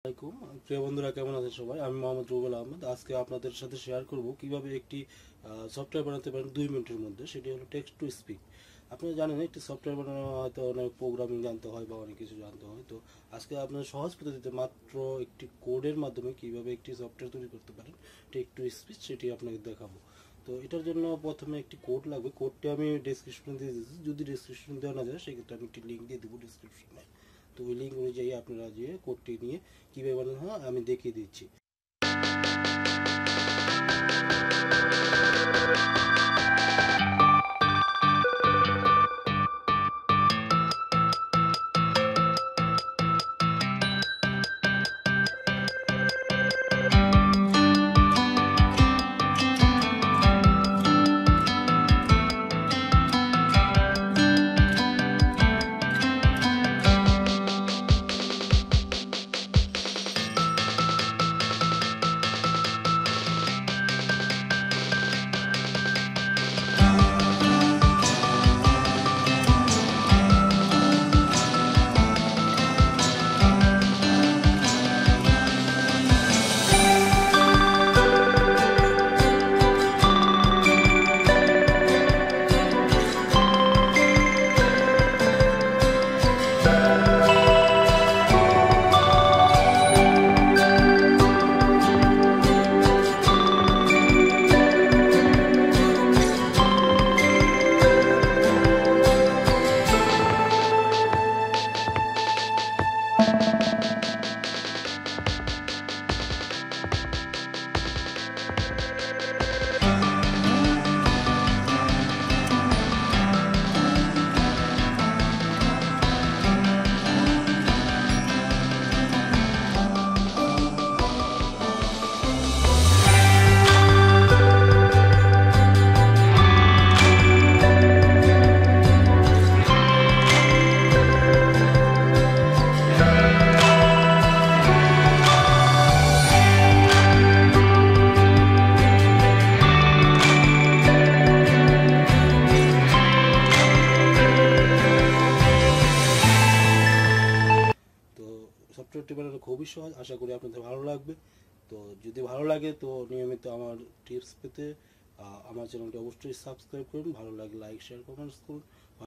আসসালামাইকুম প্রিয় বন্ধুরা, কেমন আছেন সবাই? আমি মোহাম্মদ রুবেল আহমেদ। আজকে আপনাদের সাথে শেয়ার করব কিভাবে একটি সফটওয়্যার বানাতে পারেন 2 মিনিটের মধ্যে। সেটি হলো টেক্সট টু স্পিক। আপনারা জানেন একটি সফটওয়্যার বানানো হয়তো অনেক প্রোগ্রামিং জানতে হয় বা অনেক কিছু জানতে হয়। তো আজকে আপনার সহজ পদ্ধতিতে মাত্র একটি কোডের মাধ্যমে কিভাবে একটি সফটওয়্যার তৈরি করতে পারেন টেক্সট টু স্পিচ, সেটি আপনাকে দেখাবো। তো এটার জন্য প্রথমে একটি কোড লাগবে। কোডটি আমি ডেসক্রিপশনে দিয়ে দিয়েছি। যদি ডেসক্রিপশন দেওয়া না যায় সেক্ষেত্রে আমি একটি লিঙ্ক দিয়ে দেবো ডিসক্রিপশনে। তো ওই লিঙ্ক অনুযায়ী আপনারা যে কোডটি নিয়ে কীভাবে বানানো হয় আমি দেখিয়ে দিচ্ছি। সফটওয়্যারটি বানানো খুবই সহজ, আশা করি আপনাদের ভালো লাগবে। তো যদি ভালো লাগে তো নিয়মিত আমার টিপস পেতে আমার চ্যানেলটি অবশ্যই সাবস্ক্রাইব করুন। ভালো লাগলে লাইক, শেয়ার, কমেন্টস করুন।